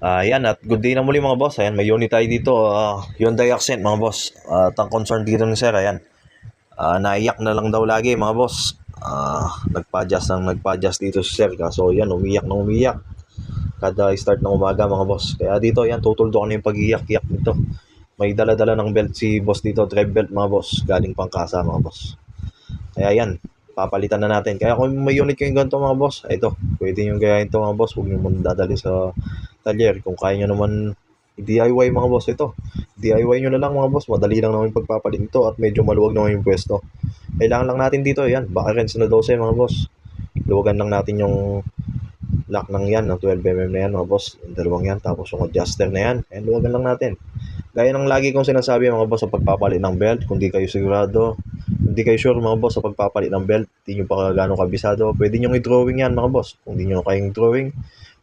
Yan at good day na muli mga boss. Ayan, may unit tayo dito. Hyundai Accent mga boss. At ang concern dito ni sir, ayan. Naiyak na lang daw lagi mga boss. Nagpa-adjust dito si sir. Kaso yan, umiyak na umiyak. Kada start ng umaga mga boss. Kaya dito, yan, tutuldo ko na yung pag-iyak-iyak nito. May dala-dala ng belt si boss dito. Drive belt mga boss. Galing Pangkasa mga boss. Kaya yan, papalitan na natin. Kaya kung may unit kayong ganito mga boss, ito, pwede nyo gayahin ito mga boss. Huwag nyo muna dadali sa talyer. Kung kaya nyo naman DIY mga boss, ito. DIY nyo na lang mga boss. Madali lang naman pagpapalit ito at medyo maluwag naman yung pwesto. Kailangan lang natin dito, yan, Bakarens na 12 mga boss. Luwagan lang natin yung lock ng yan, ng 12mm na yan mga boss. Yung dalawang yan, tapos yung adjuster na yan. Ayan, luwagan lang natin. Gaya ng lagi kong sinasabi mga boss sa pagpapalit ng belt, kung di kayo sigurado, hindi kayo sure mga boss sa pagpapalit ng belt, hindi nyo pa gano'ng kabisado, pwede nyo i-drawing yan mga boss. Kung di nyo kayong drawing,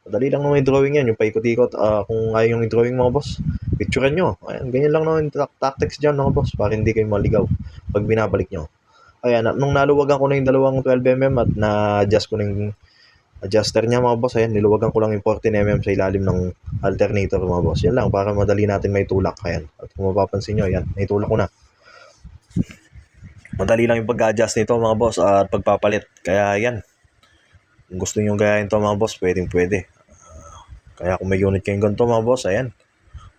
madali lang naman i-drawing yan, yung paikot-ikot. Kung ayaw yung i-drawing mga boss, picturean nyo. Ayan, ganyan lang naman yung tactics dyan mga boss, para hindi kayo maligaw pag binabalik nyo. Ayan, at nung naluwagan ko na yung dalawang 12mm at na-adjust ko na yung adjuster niya mga boss, ayan, niluwagan ko lang yung 14mm sa ilalim ng alternator mga boss. Yan lang, para madali natin may tulak. Ayan, at kung mapapansin nyo, ayan, may tulak ko na. Madali lang yung pag-adjust nito mga boss at pagpapalit. Kaya yan, kung gusto nyo gayahin to mga boss, pwede. Kaya kung may unit kayong ganito mga boss, ayan,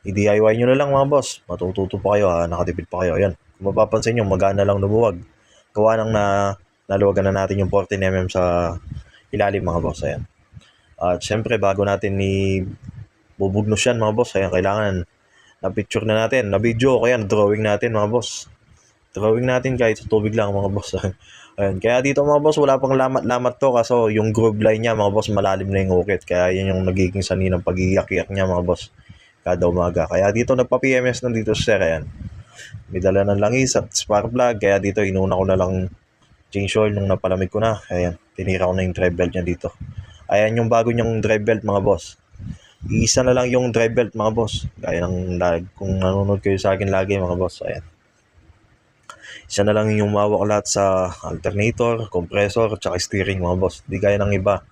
i-DIY nyo na lang mga boss. Matututo pa kayo, nakatipid pa kayo. Ayan, kung mapapansin nyo, magana lang lumuwag. Gawa nang naluwagan na natin yung 14mm sa ilalim mga boss. Ayan. At syempre, bago natin bubugnos yan mga boss, ayan, kailangan na-picture na natin, na-video o kaya na-drawing natin mga boss. Drawing natin kahit sa tubig lang mga boss. Ayan. Kaya dito mga boss, wala pang lamat-lamat to, kaso yung groove line niya mga boss, malalim na yung ukit. Kaya yan yung nagiging sanhi ng pag-iyak-iyak niya mga boss kada umaga. Kaya dito nagpa-PMS na dito sir. Ayan. May dala ng langis at spark plug. Kaya dito inuna ko na lang change oil nung napalamig ko na. Ayan. Tinira ko na yung drive belt niya dito. Ayan yung bago niyang drive belt mga boss. Iisa na lang yung drive belt mga boss. Gaya ng kung nanonood kayo sa akin lagi mga boss. Ayan. Isa na lang yung mawak lahat sa alternator, compressor, tsaka steering mga boss. Di gaya ng iba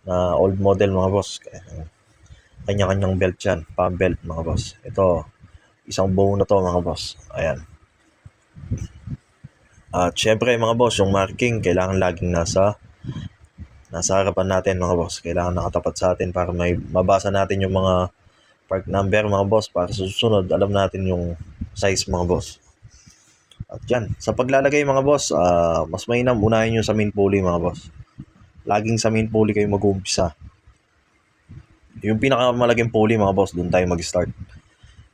na old model mga boss. Kanya-kanyang belt yan, pump belt mga boss. Ito, isang buo na to mga boss. Ayan. At syempre mga boss, yung marking kailangan laging nasa harapan natin mga boss. Kailangan nakatapat sa atin para may mabasa natin yung mga part number mga boss, para sa susunod alam natin yung size mga boss. At yan, sa paglalagay mga boss, mas mainam unahin nyo sa main pulley mga boss. Laging sa main pulley kayo mag-uumpisa. Yung pinakamalaging pulley mga boss, doon tayo mag-start.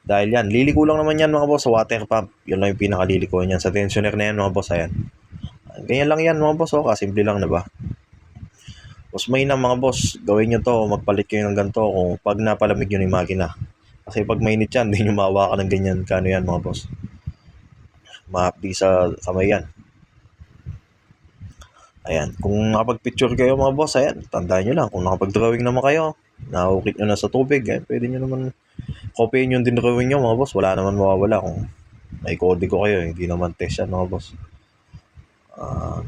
Dahil yan, liliko lang naman yan mga boss sa water pump. Yun lang yung pinakaliliko yan. Sa tensioner na yan mga boss, ayan. Ganyan lang yan mga boss, kasimple lang na ba? Mas mainam mga boss, gawin nyo to, magpalit kayo ng ganito kung pag napalamig yun yung makina. Kasi pag mainit yan, hindi nyo mahawakan ng ganyan kano yan mga boss. Mahapdi sa kamay yan. Ayan, kung nakapag-picture kayo mga boss, ayan, tandaan nyo lang, kung nakapag-drawing naman kayo, nahukit nyo na sa tubig, ayan, pwede nyo naman copyin yung din drawing nyo mga boss, wala naman mawawala kung may kodigo kayo, hindi naman test yan mga boss.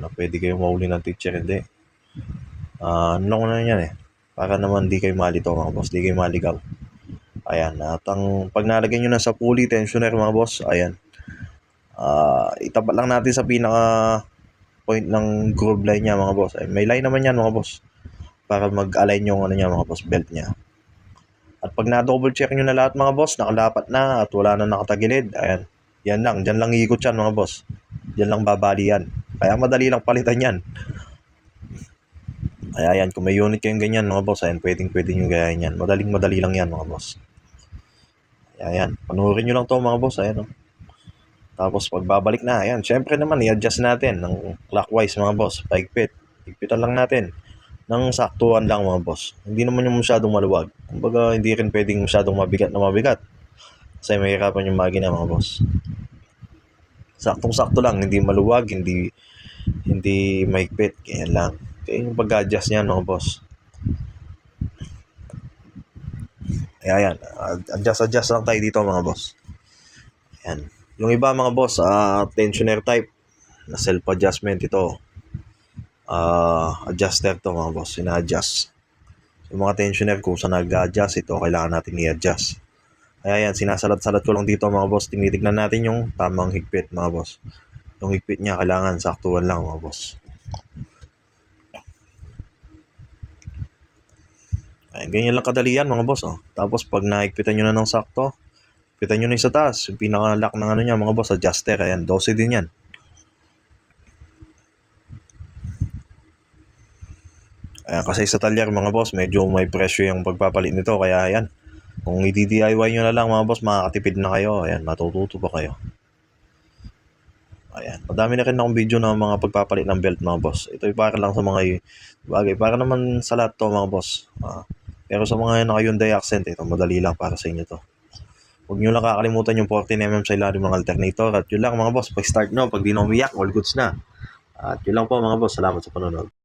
Na pwede kayo mahuli ng teacher, hindi. Ano na yan para naman di kayo malito mga boss, di kayo maligaw. Ayan, at ang pag nalagay nyo na sa pulley tensioner mga boss, ayan, itapat lang natin sa pinaka point ng groove line niya mga boss. Ay, may line naman yan mga boss para mag-align yung niya mga boss, belt niya. At pag na-double check nyo na lahat mga boss, nakalapat na at wala na nakatagilid, ayan, yan lang, dyan lang iikot yan mga boss, dyan lang babali yan. Kaya madali lang palitan yan. Kaya yan, kung may unit kayong ganyan mga boss, ayan, pwede nyo gayahin yan. Madali lang yan mga boss. Kaya yan, panuorin nyo lang to mga boss, ayan. Tapos pagbabalik na, ayan, syempre naman i-adjust natin ng clockwise mga boss, paigpit. Higpitan lang natin ng saktuhan lang mga boss. Hindi naman yung masyadong maluwag. Kumbaga hindi rin pwedeng masyadong mabigat. Kasi mahirapan yung makina mga boss. Saktong-sakto lang, hindi maluwag, hindi maigpit, kaya lang. Kaya yung pag-adjust niyan mga boss. Kaya yan, adjust lang tayo dito mga boss. Ayan. Yung iba mga boss, tensioner type na self-adjustment ito. Adjuster to mga boss, ina-adjust. Yung mga tensioner kung saan nag-adjust, ito kailangan natin i-adjust. Kaya yan, sinasalat-salat ko lang dito mga boss. Tinitignan natin yung tamang higpit mga boss. Yung higpit niya kailangan saktuhan lang mga boss. Ayan, ganyan lang kadali yan mga boss. Oh. Tapos pag nahigpitan nyo na ng sakto, higpitan nyo na yung sa taas. Yung pinaka-lock ng ano niya mga boss, adjuster. Ayan, 12 din yan. Ayan, kasi sa talyer mga boss, medyo may presyo yung pagpapalit nito. Kaya ayan, kung i-DIY nyo na lang mga boss, makakatipid na kayo. Ayan, matututo pa kayo. Ayan, madami na rin akong video ng mga pagpapalit ng belt mga boss. Ito para lang sa mga bagay. Para naman sa lahat to mga boss. Pero sa mga naka-Hyundai Accent, ito madali lang para sa inyo to. Huwag nyo lang kakalimutan yung 14mm sa ilalim ng alternator. At yun lang mga boss, pag start nyo, pag di na umiyak, all goods na. At yun lang po mga boss, salamat sa panonood.